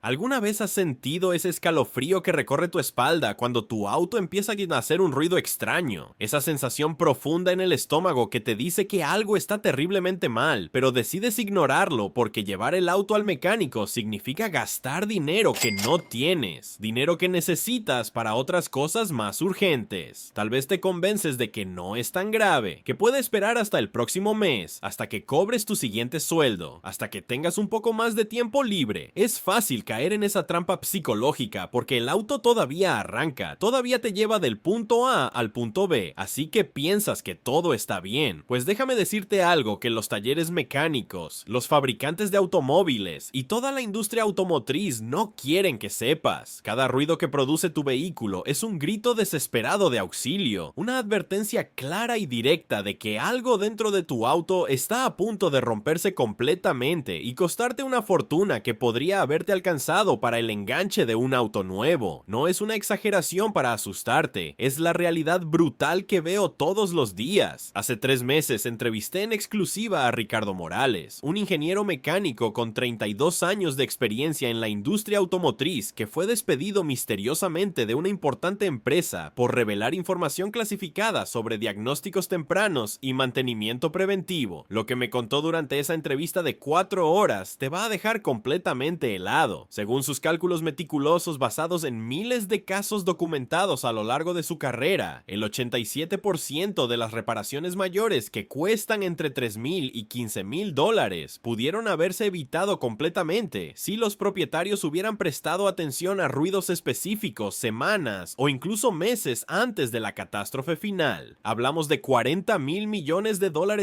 ¿Alguna vez has sentido ese escalofrío que recorre tu espalda cuando tu auto empieza a hacer un ruido extraño? Esa sensación profunda en el estómago que te dice que algo está terriblemente mal, pero decides ignorarlo porque llevar el auto al mecánico significa gastar dinero que no tienes, dinero que necesitas para otras cosas más urgentes. Tal vez te convences de que no es tan grave, que puede esperar hasta el próximo mes, hasta que cobres tu siguiente sueldo, hasta que tengas un poco más de tiempo libre. Es fácil caer en esa trampa psicológica porque el auto todavía arranca, todavía te lleva del punto A al punto B, así que piensas que todo está bien. Pues déjame decirte algo que los talleres mecánicos, los fabricantes de automóviles y toda la industria automotriz no quieren que sepas. Cada ruido que produce tu vehículo es un grito desesperado de auxilio, una advertencia clara y directa de que algo dentro de tu auto está a punto de romperse completamente y costarte una fortuna que podría haberte alcanzado para el enganche de un auto nuevo. No es una exageración para asustarte, es la realidad brutal que veo todos los días. Hace 3 meses entrevisté en exclusiva a Ricardo Morales, un ingeniero mecánico con 32 años de experiencia en la industria automotriz que fue despedido misteriosamente de una importante empresa por revelar información clasificada sobre diagnósticos tempranos y mantenimiento preventivo. Lo que me contó durante esa entrevista de 4 horas te va a dejar completamente helado. Según sus cálculos meticulosos basados en miles de casos documentados a lo largo de su carrera, el 87% de las reparaciones mayores que cuestan entre $3,000 y $15,000 pudieron haberse evitado completamente si los propietarios hubieran prestado atención a ruidos específicos semanas o incluso meses antes de la catástrofe final. Hablamos de $40,000 millones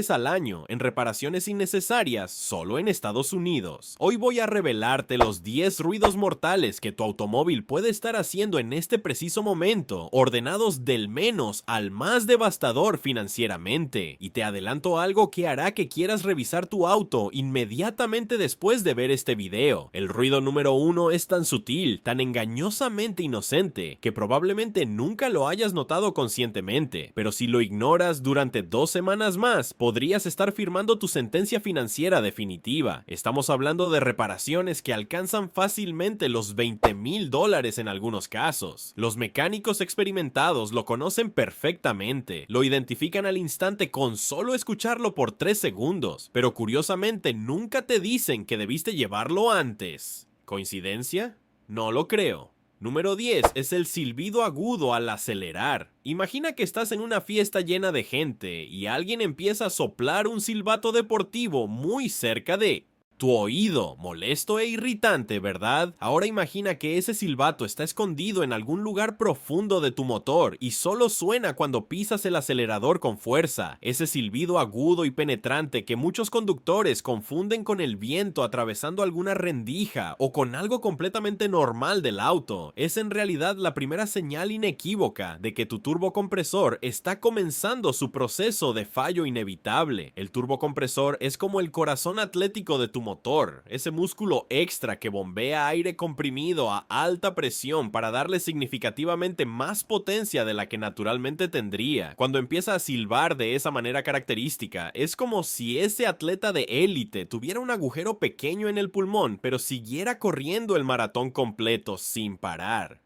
al año en reparaciones innecesarias solo en Estados Unidos. Hoy voy a revelarte los 10 ruidos mortales que tu automóvil puede estar haciendo en este preciso momento, ordenados del menos al más devastador financieramente. Y te adelanto algo que hará que quieras revisar tu auto inmediatamente después de ver este video. El ruido número 1 es tan sutil, tan engañosamente inocente, que probablemente nunca lo hayas notado conscientemente, pero si lo ignoras durante 2 semanas más, podrías estar firmando tu sentencia financiera definitiva. Estamos hablando de reparaciones que alcanzan fácilmente los $20,000 en algunos casos. Los mecánicos experimentados lo conocen perfectamente, lo identifican al instante con solo escucharlo por 3 segundos, pero curiosamente nunca te dicen que debiste llevarlo antes. ¿Coincidencia? No lo creo. Número 10 es el silbido agudo al acelerar. Imagina que estás en una fiesta llena de gente y alguien empieza a soplar un silbato deportivo muy cerca de tu oído, molesto e irritante, ¿verdad? Ahora imagina que ese silbato está escondido en algún lugar profundo de tu motor y solo suena cuando pisas el acelerador con fuerza. Ese silbido agudo y penetrante que muchos conductores confunden con el viento atravesando alguna rendija o con algo completamente normal del auto, es en realidad la primera señal inequívoca de que tu turbocompresor está comenzando su proceso de fallo inevitable. El turbocompresor es como el corazón atlético de tu motor, ese músculo extra que bombea aire comprimido a alta presión para darle significativamente más potencia de la que naturalmente tendría. Cuando empieza a silbar de esa manera característica, es como si ese atleta de élite tuviera un agujero pequeño en el pulmón, pero siguiera corriendo el maratón completo sin parar.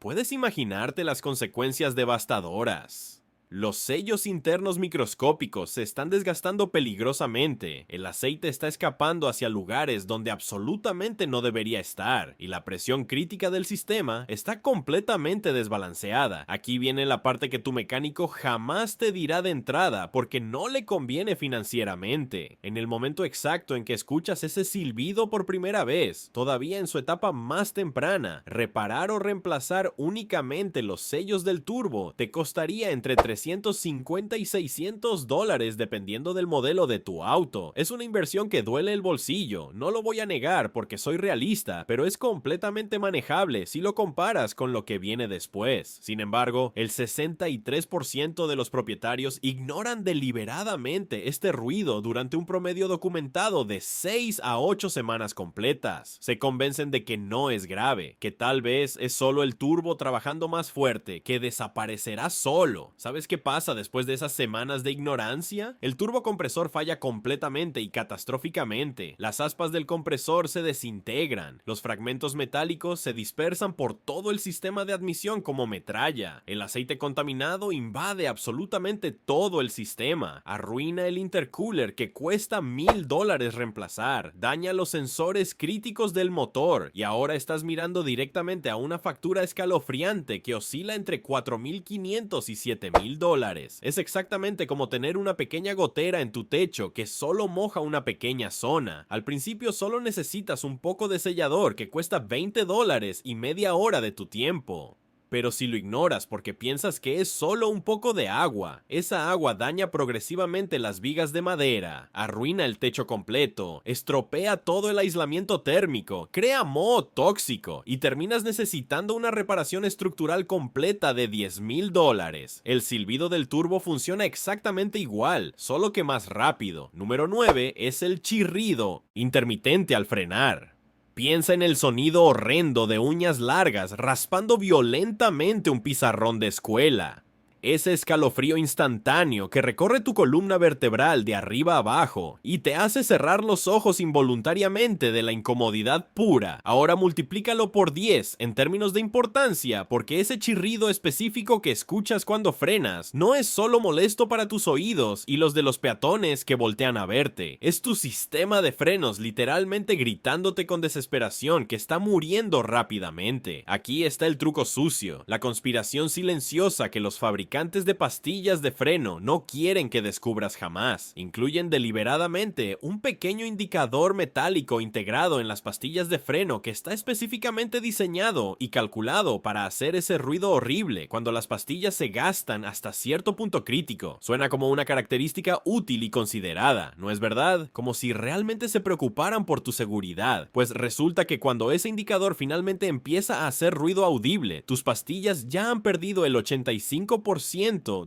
¿Puedes imaginarte las consecuencias devastadoras? Los sellos internos microscópicos se están desgastando peligrosamente, el aceite está escapando hacia lugares donde absolutamente no debería estar, y la presión crítica del sistema está completamente desbalanceada. Aquí viene la parte que tu mecánico jamás te dirá de entrada porque no le conviene financieramente. En el momento exacto en que escuchas ese silbido por primera vez, todavía en su etapa más temprana, reparar o reemplazar únicamente los sellos del turbo te costaría entre $350 y $600 dependiendo del modelo de tu auto. Es una inversión que duele el bolsillo, no lo voy a negar porque soy realista, pero es completamente manejable si lo comparas con lo que viene después. Sin embargo, el 63% de los propietarios ignoran deliberadamente este ruido durante un promedio documentado de 6 a 8 semanas completas. Se convencen de que no es grave, que tal vez es solo el turbo trabajando más fuerte, que desaparecerá solo. ¿Sabes ¿sabes qué pasa después de esas semanas de ignorancia? El turbocompresor falla completamente y catastróficamente. Las aspas del compresor se desintegran. Los fragmentos metálicos se dispersan por todo el sistema de admisión como metralla. El aceite contaminado invade absolutamente todo el sistema. Arruina el intercooler que cuesta $1000 reemplazar. Daña los sensores críticos del motor. Y ahora estás mirando directamente a una factura escalofriante que oscila entre $4500 y $7000. Es exactamente como tener una pequeña gotera en tu techo que solo moja una pequeña zona. Al principio solo necesitas un poco de sellador que cuesta $20 y media hora de tu tiempo. Pero si lo ignoras porque piensas que es solo un poco de agua, esa agua daña progresivamente las vigas de madera, arruina el techo completo, estropea todo el aislamiento térmico, crea moho tóxico y terminas necesitando una reparación estructural completa de $10,000. El silbido del turbo funciona exactamente igual, solo que más rápido. Número 9 es el chirrido intermitente al frenar. Piensa en el sonido horrendo de uñas largas raspando violentamente un pizarrón de escuela. Ese escalofrío instantáneo que recorre tu columna vertebral de arriba a abajo y te hace cerrar los ojos involuntariamente de la incomodidad pura. Ahora multiplícalo por 10 en términos de importancia, porque ese chirrido específico que escuchas cuando frenas no es solo molesto para tus oídos y los de los peatones que voltean a verte. Es tu sistema de frenos literalmente gritándote con desesperación que está muriendo rápidamente. Aquí está el truco sucio, la conspiración silenciosa que los fabricantes de pastillas de freno no quieren que descubras jamás. Incluyen deliberadamente un pequeño indicador metálico integrado en las pastillas de freno que está específicamente diseñado y calculado para hacer ese ruido horrible cuando las pastillas se gastan hasta cierto punto crítico. Suena como una característica útil y considerada, ¿no es verdad? Como si realmente se preocuparan por tu seguridad. Pues resulta que cuando ese indicador finalmente empieza a hacer ruido audible, tus pastillas ya han perdido el 85%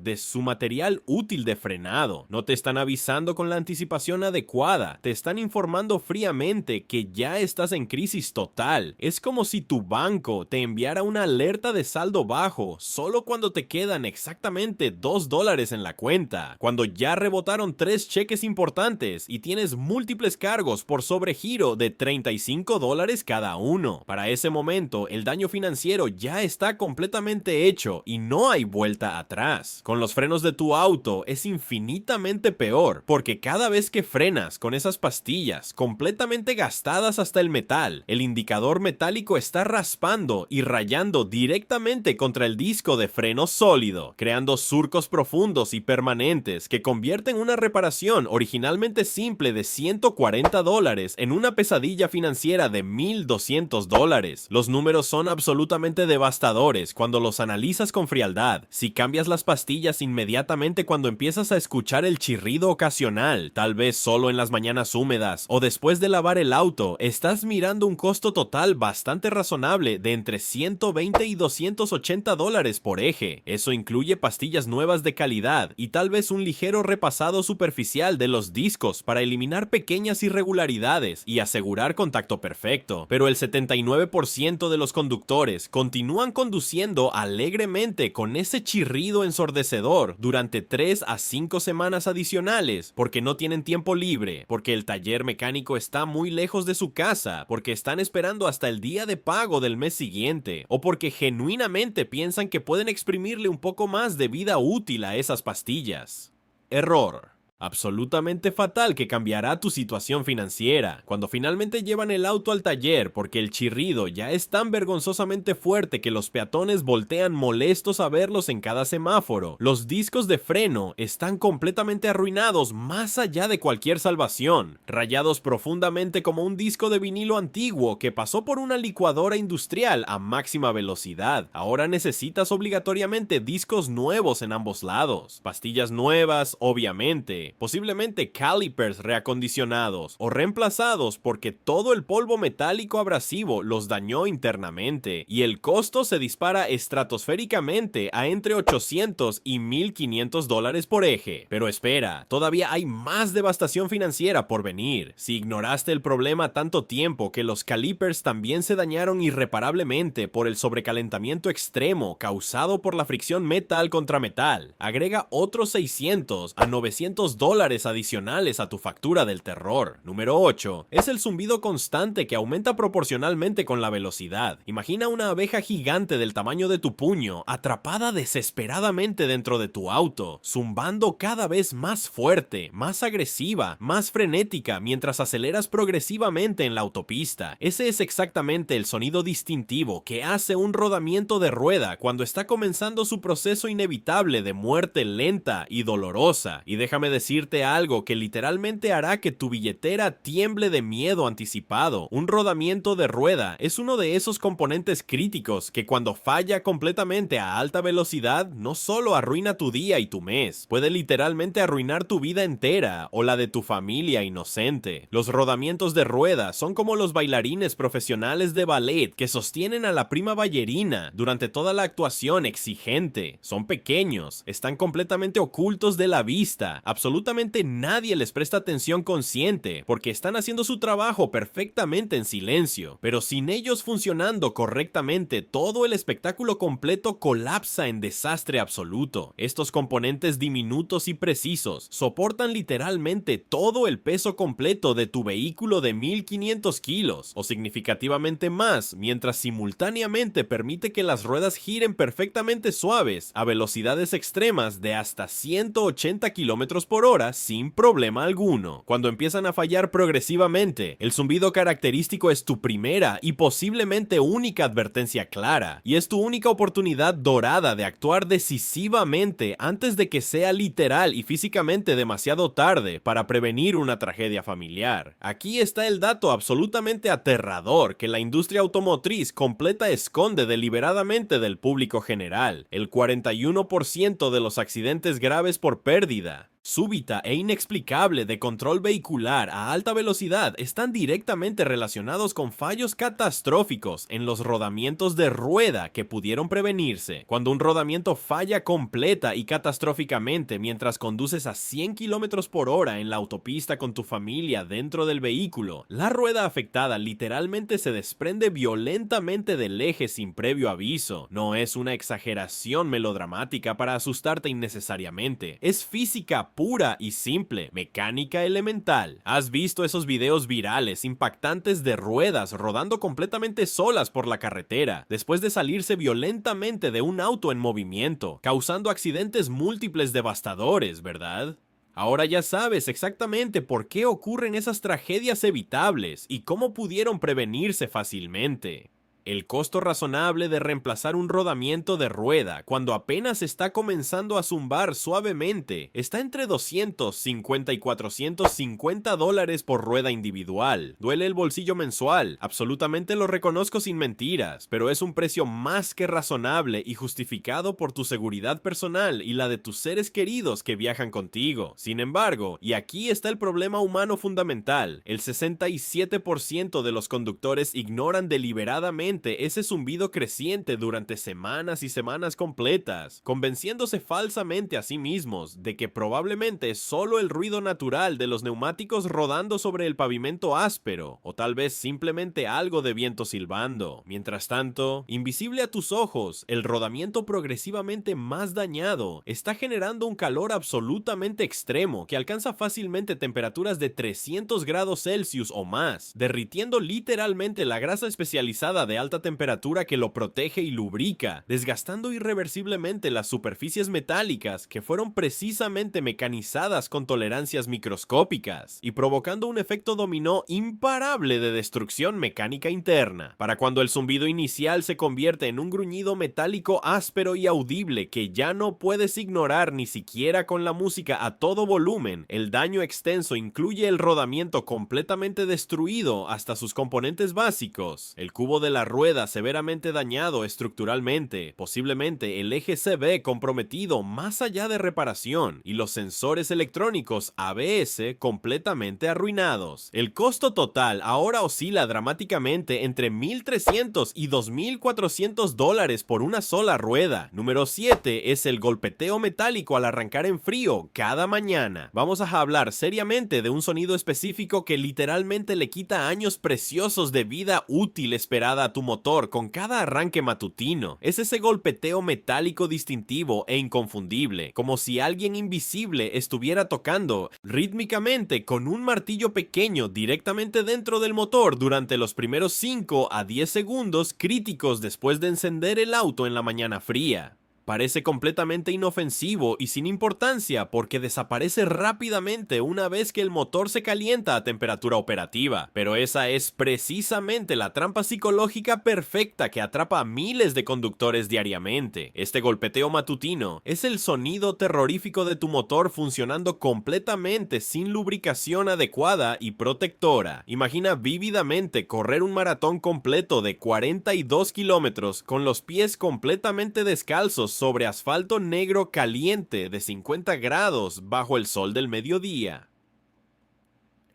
de su material útil de frenado. No te están avisando con la anticipación adecuada, te están informando fríamente que ya estás en crisis total. Es como si tu banco te enviara una alerta de saldo bajo solo cuando te quedan exactamente $2 en la cuenta, cuando ya rebotaron 3 cheques importantes y tienes múltiples cargos por sobregiro de $35 cada uno. Para ese momento, el daño financiero ya está completamente hecho y no hay vuelta atrás. Con los frenos de tu auto es infinitamente peor, porque cada vez que frenas con esas pastillas completamente gastadas hasta el metal, el indicador metálico está raspando y rayando directamente contra el disco de freno sólido, creando surcos profundos y permanentes que convierten una reparación originalmente simple de $140 en una pesadilla financiera de $1,200. Los números son absolutamente devastadores cuando los analizas con frialdad. Si cambias las pastillas inmediatamente cuando empiezas a escuchar el chirrido ocasional, tal vez solo en las mañanas húmedas o después de lavar el auto, estás mirando un costo total bastante razonable de entre $120 y $280 por eje. Eso incluye pastillas nuevas de calidad y tal vez un ligero repasado superficial de los discos para eliminar pequeñas irregularidades y asegurar contacto perfecto. Pero el 79% de los conductores continúan conduciendo alegremente con ese chirrido ensordecedor durante 3 a 5 semanas adicionales, porque no tienen tiempo libre, porque el taller mecánico está muy lejos de su casa, porque están esperando hasta el día de pago del mes siguiente, o porque genuinamente piensan que pueden exprimirle un poco más de vida útil a esas pastillas. Error absolutamente fatal que cambiará tu situación financiera. Cuando finalmente llevan el auto al taller porque el chirrido ya es tan vergonzosamente fuerte que los peatones voltean molestos a verlos en cada semáforo, los discos de freno están completamente arruinados más allá de cualquier salvación, rayados profundamente como un disco de vinilo antiguo que pasó por una licuadora industrial a máxima velocidad. Ahora necesitas obligatoriamente discos nuevos en ambos lados, pastillas nuevas, obviamente, eje, posiblemente calipers reacondicionados o reemplazados porque todo el polvo metálico abrasivo los dañó internamente, y el costo se dispara estratosféricamente a entre $800 y $1,500 por eje. Pero espera, todavía hay más devastación financiera por venir. Si ignoraste el problema tanto tiempo que los calipers también se dañaron irreparablemente por el sobrecalentamiento extremo causado por la fricción metal contra metal, agrega otros $600 a $900 adicionales a tu factura del terror. Número 8. Es el zumbido constante que aumenta proporcionalmente con la velocidad. Imagina una abeja gigante del tamaño de tu puño, atrapada desesperadamente dentro de tu auto, zumbando cada vez más fuerte, más agresiva, más frenética mientras aceleras progresivamente en la autopista. Ese es exactamente el sonido distintivo que hace un rodamiento de rueda cuando está comenzando su proceso inevitable de muerte lenta y dolorosa. Y déjame decirte algo que literalmente hará que tu billetera tiemble de miedo anticipado. Un rodamiento de rueda es uno de esos componentes críticos que cuando falla completamente a alta velocidad no solo arruina tu día y tu mes, puede literalmente arruinar tu vida entera o la de tu familia inocente. Los rodamientos de rueda son como los bailarines profesionales de ballet que sostienen a la prima ballerina durante toda la actuación exigente. Son pequeños, están completamente ocultos de la vista, absolutamente nadie les presta atención consciente porque están haciendo su trabajo perfectamente en silencio, pero sin ellos funcionando correctamente, todo el espectáculo completo colapsa en desastre absoluto. Estos componentes diminutos y precisos soportan literalmente todo el peso completo de tu vehículo de 1,500 kilos o significativamente más, mientras simultáneamente permite que las ruedas giren perfectamente suaves a velocidades extremas de hasta 180 kilómetros por hora sin problema alguno. Cuando empiezan a fallar progresivamente, el zumbido característico es tu primera y posiblemente única advertencia clara, y es tu única oportunidad dorada de actuar decisivamente antes de que sea literal y físicamente demasiado tarde para prevenir una tragedia familiar. Aquí está el dato absolutamente aterrador que la industria automotriz completa esconde deliberadamente del público general: el 41% de los accidentes graves por pérdida súbita e inexplicable de control vehicular a alta velocidad están directamente relacionados con fallos catastróficos en los rodamientos de rueda que pudieron prevenirse. Cuando un rodamiento falla completa y catastróficamente mientras conduces a 100 kilómetros por hora en la autopista con tu familia dentro del vehículo, la rueda afectada literalmente se desprende violentamente del eje sin previo aviso. No es una exageración melodramática para asustarte innecesariamente, es física pura y simple, mecánica elemental. ¿Has visto esos videos virales impactantes de ruedas rodando completamente solas por la carretera después de salirse violentamente de un auto en movimiento, causando accidentes múltiples devastadores, verdad? Ahora ya sabes exactamente por qué ocurren esas tragedias evitables y cómo pudieron prevenirse fácilmente. El costo razonable de reemplazar un rodamiento de rueda cuando apenas está comenzando a zumbar suavemente está entre $250 y $450 por rueda individual. Duele el bolsillo mensual, absolutamente lo reconozco sin mentiras, pero es un precio más que razonable y justificado por tu seguridad personal y la de tus seres queridos que viajan contigo. Sin embargo, y aquí está el problema humano fundamental, el 67% de los conductores ignoran deliberadamente ese zumbido creciente durante semanas y semanas completas, convenciéndose falsamente a sí mismos de que probablemente es solo el ruido natural de los neumáticos rodando sobre el pavimento áspero, o tal vez simplemente algo de viento silbando. Mientras tanto, invisible a tus ojos, el rodamiento progresivamente más dañado está generando un calor absolutamente extremo que alcanza fácilmente temperaturas de 300 grados Celsius o más, derritiendo literalmente la grasa especializada de alta temperatura que lo protege y lubrica, desgastando irreversiblemente las superficies metálicas que fueron precisamente mecanizadas con tolerancias microscópicas y provocando un efecto dominó imparable de destrucción mecánica interna. Para cuando el zumbido inicial se convierte en un gruñido metálico áspero y audible que ya no puedes ignorar ni siquiera con la música a todo volumen, el daño extenso incluye el rodamiento completamente destruido hasta sus componentes básicos, el cubo de la rueda severamente dañado estructuralmente, posiblemente el eje CB comprometido más allá de reparación y los sensores electrónicos ABS completamente arruinados. El costo total ahora oscila dramáticamente entre $1,300 y $2,400 por una sola rueda. Número 7 es el golpeteo metálico al arrancar en frío cada mañana. Vamos a hablar seriamente de un sonido específico que literalmente le quita años preciosos de vida útil esperada a tu motor con cada arranque matutino. Es ese golpeteo metálico distintivo e inconfundible, como si alguien invisible estuviera tocando rítmicamente con un martillo pequeño directamente dentro del motor durante los primeros 5 a 10 segundos críticos después de encender el auto en la mañana fría. Parece completamente inofensivo y sin importancia porque desaparece rápidamente una vez que el motor se calienta a temperatura operativa, pero esa es precisamente la trampa psicológica perfecta que atrapa a miles de conductores diariamente. Este golpeteo matutino es el sonido terrorífico de tu motor funcionando completamente sin lubricación adecuada y protectora. Imagina vívidamente correr un maratón completo de 42 kilómetros con los pies completamente descalzos sobre asfalto negro caliente de 50 grados bajo el sol del mediodía.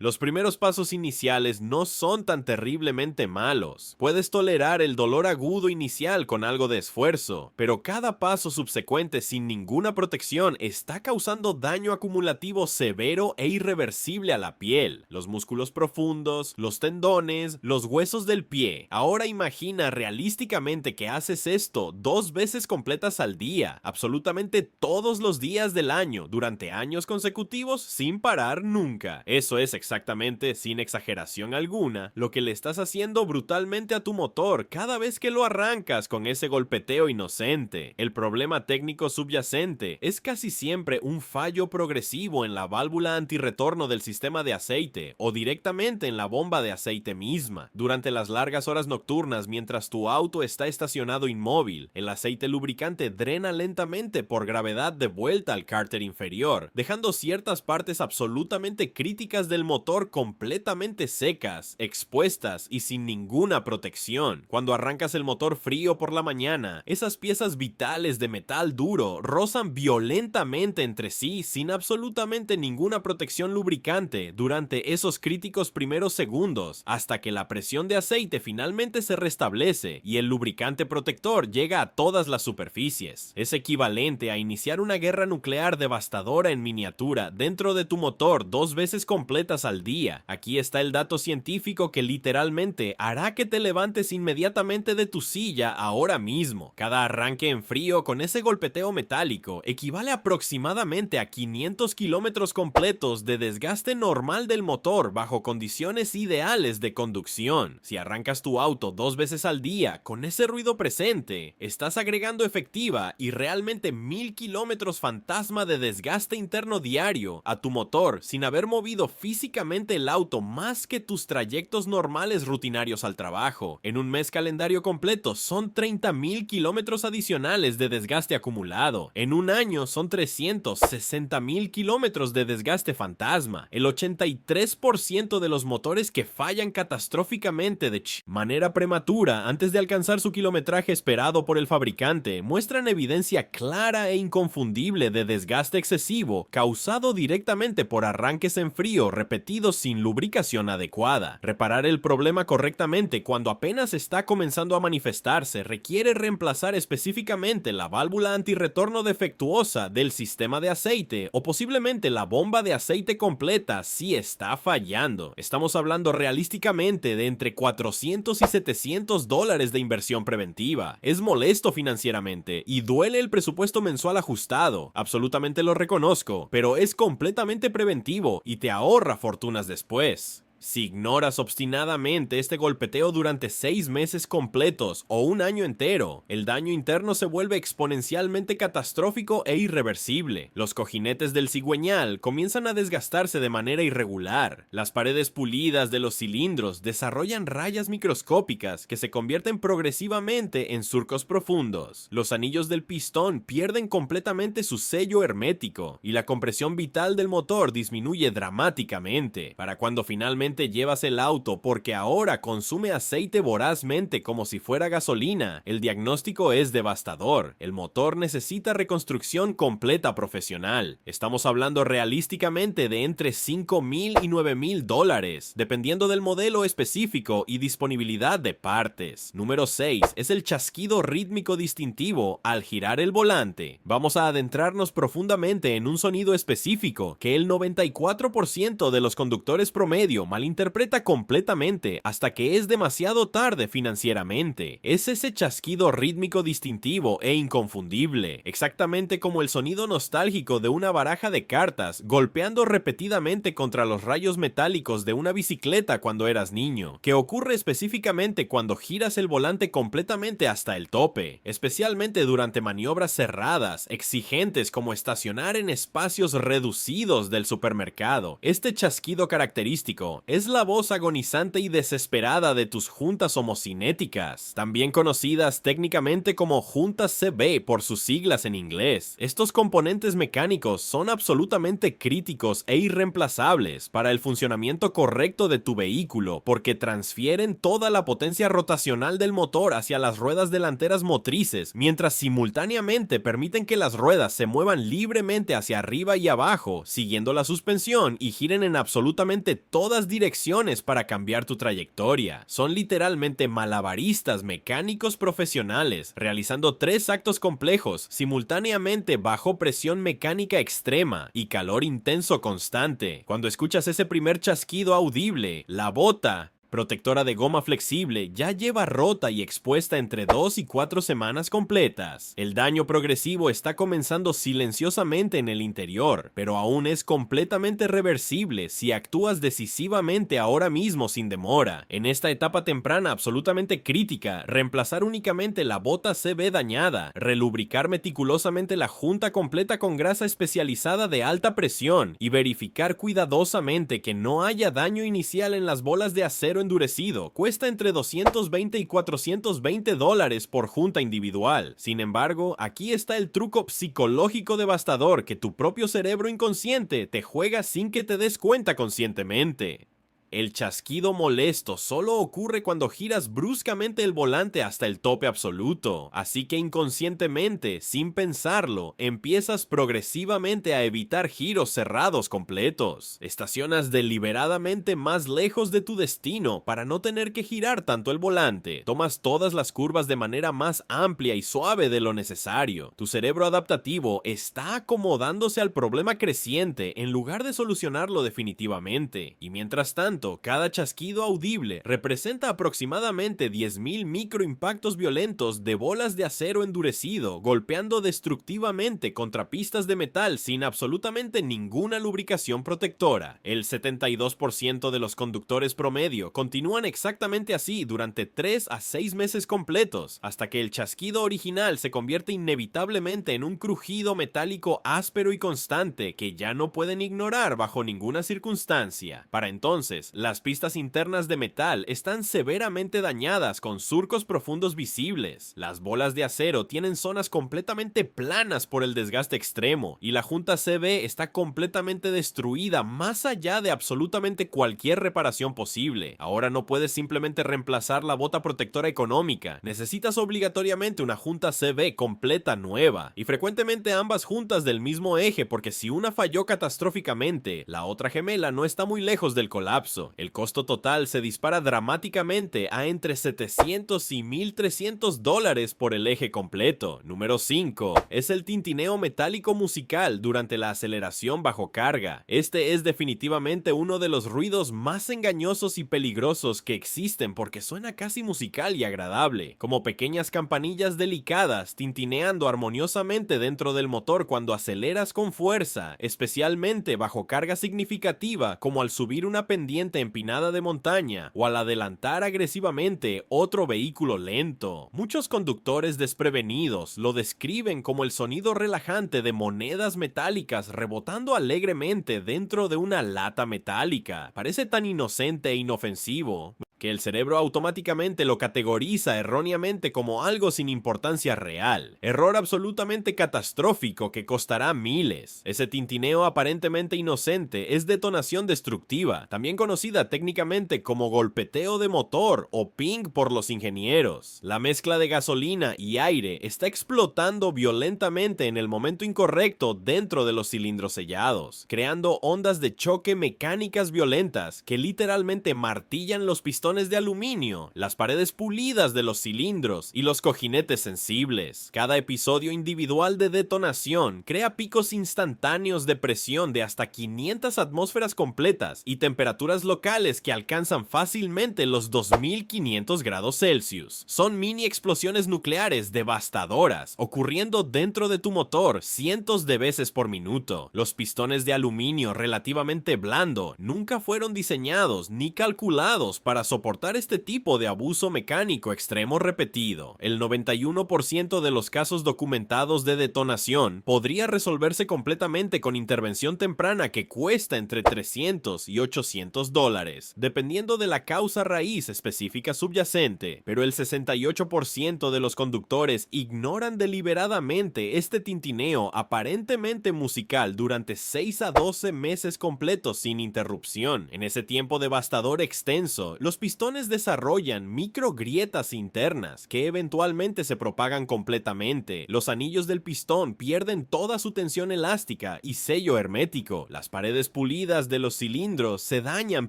Los primeros pasos iniciales no son tan terriblemente malos. Puedes tolerar el dolor agudo inicial con algo de esfuerzo, pero cada paso subsecuente sin ninguna protección está causando daño acumulativo severo e irreversible a la piel, los músculos profundos, los tendones, los huesos del pie. Ahora imagina realísticamente que haces esto 2 veces completas al día, absolutamente todos los días del año, durante años consecutivos sin parar nunca. Eso es exactamente, sin exageración alguna, lo que le estás haciendo brutalmente a tu motor cada vez que lo arrancas con ese golpeteo inocente. El problema técnico subyacente es casi siempre un fallo progresivo en la válvula antirretorno del sistema de aceite o directamente en la bomba de aceite misma. Durante las largas horas nocturnas mientras tu auto está estacionado inmóvil, el aceite lubricante drena lentamente por gravedad de vuelta al cárter inferior, dejando ciertas partes absolutamente críticas del motor completamente secas, expuestas y sin ninguna protección. Cuando arrancas el motor frío por la mañana, esas piezas vitales de metal duro rozan violentamente entre sí sin absolutamente ninguna protección lubricante durante esos críticos primeros segundos, hasta que la presión de aceite finalmente se restablece y el lubricante protector llega a todas las superficies. Es equivalente a iniciar una guerra nuclear devastadora en miniatura dentro de tu motor 2 veces completas al día. Aquí está el dato científico que literalmente hará que te levantes inmediatamente de tu silla ahora mismo. Cada arranque en frío con ese golpeteo metálico equivale aproximadamente a 500 kilómetros completos de desgaste normal del motor bajo condiciones ideales de conducción. Si arrancas tu auto 2 veces al día con ese ruido presente, estás agregando efectiva y realmente 1000 kilómetros fantasma de desgaste interno diario a tu motor sin haber movido físicamente el auto más que tus trayectos normales rutinarios al trabajo. En un mes calendario completo son 30,000 kilómetros adicionales de desgaste acumulado. En un año son 360,000 kilómetros de desgaste fantasma. El 83% de los motores que fallan catastróficamente de manera prematura antes de alcanzar su kilometraje esperado por el fabricante muestran evidencia clara e inconfundible de desgaste excesivo causado directamente por arranques en frío repetidos sin lubricación adecuada. Reparar el problema correctamente cuando apenas está comenzando a manifestarse requiere reemplazar específicamente la válvula antirretorno defectuosa del sistema de aceite o posiblemente la bomba de aceite completa si está fallando. Estamos hablando realísticamente de entre $400 y $700 de inversión preventiva. Es molesto financieramente y duele el presupuesto mensual ajustado. Absolutamente lo reconozco, pero es completamente preventivo y te ahorra fortunas después. Si ignoras obstinadamente este golpeteo durante 6 meses completos o un año entero, el daño interno se vuelve exponencialmente catastrófico e irreversible. Los cojinetes del cigüeñal comienzan a desgastarse de manera irregular. Las paredes pulidas de los cilindros desarrollan rayas microscópicas que se convierten progresivamente en surcos profundos. Los anillos del pistón pierden completamente su sello hermético y la compresión vital del motor disminuye dramáticamente. Para cuando finalmente simplemente llevas el auto porque ahora consume aceite vorazmente como si fuera gasolina, el diagnóstico es devastador. El motor necesita reconstrucción completa profesional. Estamos hablando realísticamente de entre $5,000 y $9,000, dependiendo del modelo específico y disponibilidad de partes. Número 6 es el chasquido rítmico distintivo al girar el volante. Vamos a adentrarnos profundamente en un sonido específico que el 94% de los conductores promedio malinterpreta completamente hasta que es demasiado tarde financieramente. Es ese chasquido rítmico distintivo e inconfundible, exactamente como el sonido nostálgico de una baraja de cartas golpeando repetidamente contra los rayos metálicos de una bicicleta cuando eras niño, que ocurre específicamente cuando giras el volante completamente hasta el tope, especialmente durante maniobras cerradas, exigentes como estacionar en espacios reducidos del supermercado. Este chasquido característico es la voz agonizante y desesperada de tus juntas homocinéticas, también conocidas técnicamente como juntas CB por sus siglas en inglés. Estos componentes mecánicos son absolutamente críticos e irreemplazables para el funcionamiento correcto de tu vehículo porque transfieren toda la potencia rotacional del motor hacia las ruedas delanteras motrices, mientras simultáneamente permiten que las ruedas se muevan libremente hacia arriba y abajo, siguiendo la suspensión y giren en absolutamente todas direcciones para cambiar tu trayectoria. Son literalmente malabaristas mecánicos profesionales, realizando 3 actos complejos simultáneamente bajo presión mecánica extrema y calor intenso constante. Cuando escuchas ese primer chasquido audible, la bota protectora de goma flexible ya lleva rota y expuesta entre 2 y 4 semanas completas. El daño progresivo está comenzando silenciosamente en el interior, pero aún es completamente reversible si actúas decisivamente ahora mismo sin demora. En esta etapa temprana absolutamente crítica, reemplazar únicamente la bota CB dañada, relubricar meticulosamente la junta completa con grasa especializada de alta presión y verificar cuidadosamente que no haya daño inicial en las bolas de acero endurecido cuesta entre $220 y $420 por junta individual. Sin embargo, aquí está el truco psicológico devastador que tu propio cerebro inconsciente te juega sin que te des cuenta conscientemente. El chasquido molesto solo ocurre cuando giras bruscamente el volante hasta el tope absoluto, así que inconscientemente, sin pensarlo, empiezas progresivamente a evitar giros cerrados completos. Estacionas deliberadamente más lejos de tu destino para no tener que girar tanto el volante. Tomas todas las curvas de manera más amplia y suave de lo necesario. Tu cerebro adaptativo está acomodándose al problema creciente en lugar de solucionarlo definitivamente. Y mientras tanto, cada chasquido audible representa aproximadamente 10,000 microimpactos violentos de bolas de acero endurecido golpeando destructivamente contra pistas de metal sin absolutamente ninguna lubricación protectora. El 72% de los conductores promedio continúan exactamente así durante 3 a 6 meses completos, hasta que el chasquido original se convierte inevitablemente en un crujido metálico áspero y constante que ya no pueden ignorar bajo ninguna circunstancia. Para entonces, las pistas internas de metal están severamente dañadas con surcos profundos visibles. Las bolas de acero tienen zonas completamente planas por el desgaste extremo y la junta CB está completamente destruida más allá de absolutamente cualquier reparación posible. Ahora no puedes simplemente reemplazar la bota protectora económica, necesitas obligatoriamente una junta CB completa nueva y frecuentemente ambas juntas del mismo eje porque si una falló catastróficamente, la otra gemela no está muy lejos del colapso. El costo total se dispara dramáticamente a entre $700 y $1,300 por el eje completo. Número 5 es el tintineo metálico musical durante la aceleración bajo carga. Este es definitivamente uno de los ruidos más engañosos y peligrosos que existen porque suena casi musical y agradable, como pequeñas campanillas delicadas tintineando armoniosamente dentro del motor cuando aceleras con fuerza, especialmente bajo carga significativa como al subir una pendiente empinada de montaña o al adelantar agresivamente otro vehículo lento. Muchos conductores desprevenidos lo describen como el sonido relajante de monedas metálicas rebotando alegremente dentro de una lata metálica. Parece tan inocente e inofensivo que el cerebro automáticamente lo categoriza erróneamente como algo sin importancia real. Error absolutamente catastrófico que costará miles. Ese tintineo aparentemente inocente es detonación destructiva, también conocida técnicamente como golpeteo de motor o ping por los ingenieros. La mezcla de gasolina y aire está explotando violentamente en el momento incorrecto dentro de los cilindros sellados, creando ondas de choque mecánicas violentas que literalmente martillan los pistones de aluminio, las paredes pulidas de los cilindros y los cojinetes sensibles. Cada episodio individual de detonación crea picos instantáneos de presión de hasta 500 atmósferas completas y temperaturas locales que alcanzan fácilmente los 2500 grados Celsius. Son mini explosiones nucleares devastadoras, ocurriendo dentro de tu motor cientos de veces por minuto. Los pistones de aluminio relativamente blando nunca fueron diseñados ni calculados para soportar este tipo de abuso mecánico extremo repetido. El 91% de los casos documentados de detonación podría resolverse completamente con intervención temprana que cuesta entre $300 y $800, dependiendo de la causa raíz específica subyacente, pero el 68% de los conductores ignoran deliberadamente este tintineo aparentemente musical durante 6 a 12 meses completos sin interrupción. En ese tiempo devastador extenso, los pistones desarrollan micro grietas internas que eventualmente se propagan completamente. Los anillos del pistón pierden toda su tensión elástica y sello hermético. Las paredes pulidas de los cilindros se dañan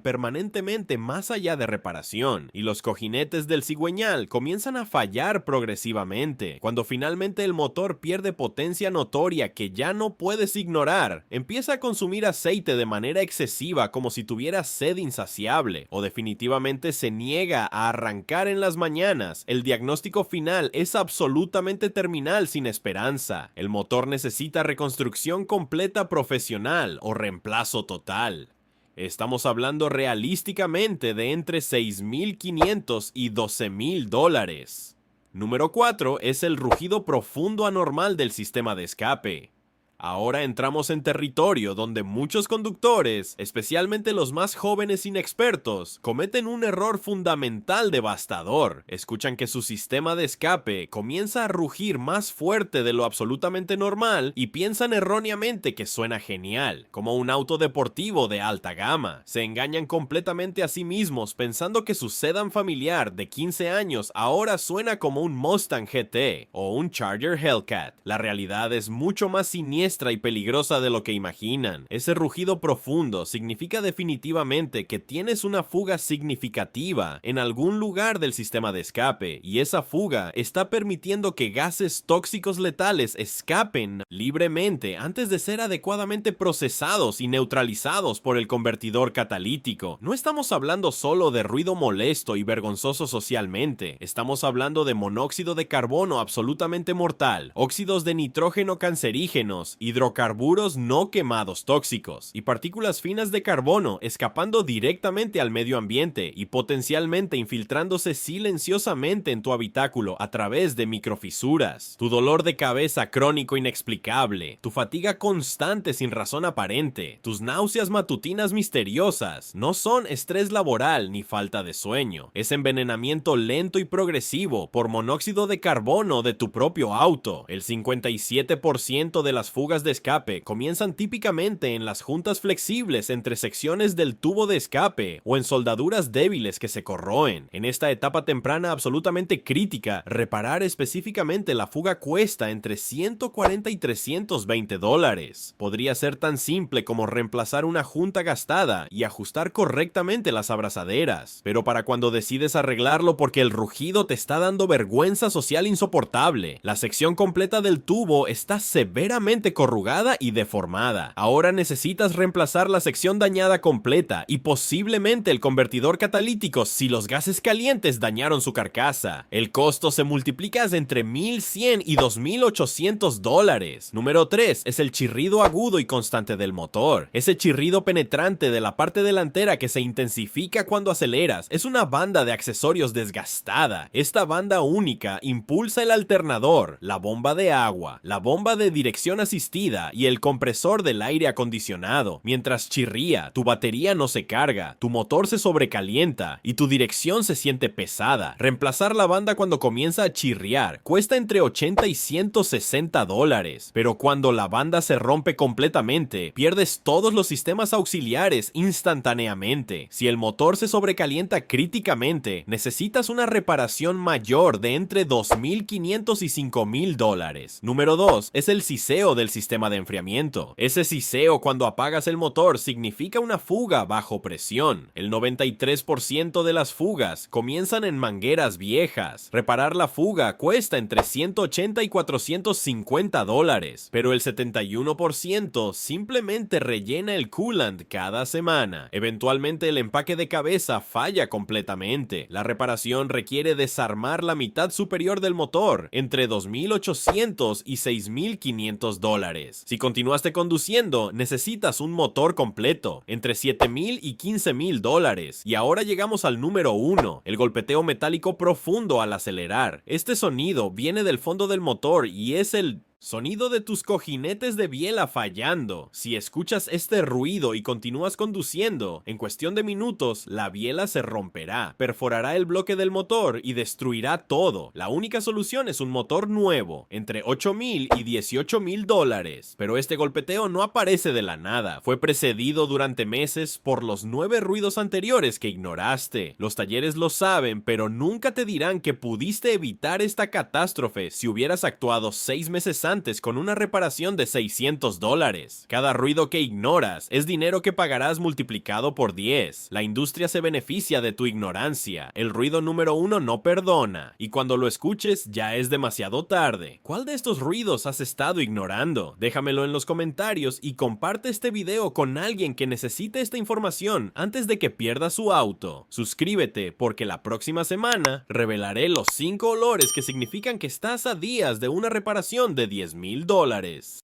permanentemente más allá de reparación, y los cojinetes del cigüeñal comienzan a fallar progresivamente. Cuando finalmente el motor pierde potencia notoria que ya no puedes ignorar, empieza a consumir aceite de manera excesiva como si tuviera sed insaciable, o definitivamente se niega a arrancar en las mañanas. El diagnóstico final es absolutamente terminal sin esperanza. El motor necesita reconstrucción completa profesional o reemplazo total. Estamos hablando realísticamente de entre $6,500 y $12,000. Número 4 es el rugido profundo anormal del sistema de escape. Ahora entramos en territorio donde muchos conductores, especialmente los más jóvenes inexpertos, cometen un error fundamental devastador. Escuchan que su sistema de escape comienza a rugir más fuerte de lo absolutamente normal y piensan erróneamente que suena genial, como un auto deportivo de alta gama. Se engañan completamente a sí mismos pensando que su sedán familiar de 15 años ahora suena como un Mustang GT o un Charger Hellcat. La realidad es mucho más siniestra y peligrosa de lo que imaginan. Ese rugido profundo significa definitivamente que tienes una fuga significativa en algún lugar del sistema de escape, y esa fuga está permitiendo que gases tóxicos letales escapen libremente antes de ser adecuadamente procesados y neutralizados por el convertidor catalítico. No estamos hablando solo de ruido molesto y vergonzoso socialmente, estamos hablando de monóxido de carbono absolutamente mortal, óxidos de nitrógeno cancerígenos, hidrocarburos no quemados tóxicos y partículas finas de carbono escapando directamente al medio ambiente y potencialmente infiltrándose silenciosamente en tu habitáculo a través de microfisuras. Tu dolor de cabeza crónico inexplicable, tu fatiga constante sin razón aparente, tus náuseas matutinas misteriosas no son estrés laboral ni falta de sueño, es envenenamiento lento y progresivo por monóxido de carbono de tu propio auto. El 57% de las fugas de escape comienzan típicamente en las juntas flexibles entre secciones del tubo de escape o en soldaduras débiles que se corroen. En esta etapa temprana absolutamente crítica, reparar específicamente la fuga cuesta entre $140 y $320. Podría ser tan simple como reemplazar una junta gastada y ajustar correctamente las abrazaderas, pero para cuando decides arreglarlo porque el rugido te está dando vergüenza social insoportable, la sección completa del tubo está severamente corrugada y deformada. Ahora necesitas reemplazar la sección dañada completa y posiblemente el convertidor catalítico si los gases calientes dañaron su carcasa. El costo se multiplica entre $1,100 y $2,800. Número 3 es el chirrido agudo y constante del motor. Ese chirrido penetrante de la parte delantera que se intensifica cuando aceleras es una banda de accesorios desgastada. Esta banda única impulsa el alternador, la bomba de agua, la bomba de dirección asistida asistida y el compresor del aire acondicionado. Mientras chirría, tu batería no se carga, tu motor se sobrecalienta y tu dirección se siente pesada. Reemplazar la banda cuando comienza a chirriar cuesta entre 80 y 160 dólares, pero cuando la banda se rompe completamente, pierdes todos los sistemas auxiliares instantáneamente. Si el motor se sobrecalienta críticamente, necesitas una reparación mayor de entre $2,500 y $5,000. Número 2 es el siseo del sistema de enfriamiento. Ese siseo cuando apagas el motor significa una fuga bajo presión. El 93% de las fugas comienzan en mangueras viejas. Reparar la fuga cuesta entre 180 y 450 dólares, pero el 71% simplemente rellena el coolant cada semana. Eventualmente el empaque de cabeza falla completamente. La reparación requiere desarmar la mitad superior del motor, entre 2,800 y 6,500 dólares. Si continuaste conduciendo, necesitas un motor completo, entre 7,000 y 15,000 dólares. Y ahora llegamos al número 1, el golpeteo metálico profundo al acelerar. Este sonido viene del fondo del motor y es el sonido de tus cojinetes de biela fallando. Si escuchas este ruido y continúas conduciendo, en cuestión de minutos, la biela se romperá, perforará el bloque del motor y destruirá todo. La única solución es un motor nuevo, entre 8,000 y 18,000 dólares. Pero este golpeteo no aparece de la nada. Fue precedido durante meses por los 9 ruidos anteriores que ignoraste. Los talleres lo saben, pero nunca te dirán que pudiste evitar esta catástrofe si hubieras actuado 6 meses antes con una reparación de 600 dólares. Cada ruido que ignoras es dinero que pagarás multiplicado por 10. La industria se beneficia de tu ignorancia. El ruido número 1 no perdona, y cuando lo escuches ya es demasiado tarde. ¿Cuál de estos ruidos has estado ignorando? Déjamelo en los comentarios y comparte este video con alguien que necesite esta información antes de que pierda su auto. Suscríbete porque la próxima semana revelaré los 5 olores que significan que estás a días de una reparación de $10,000.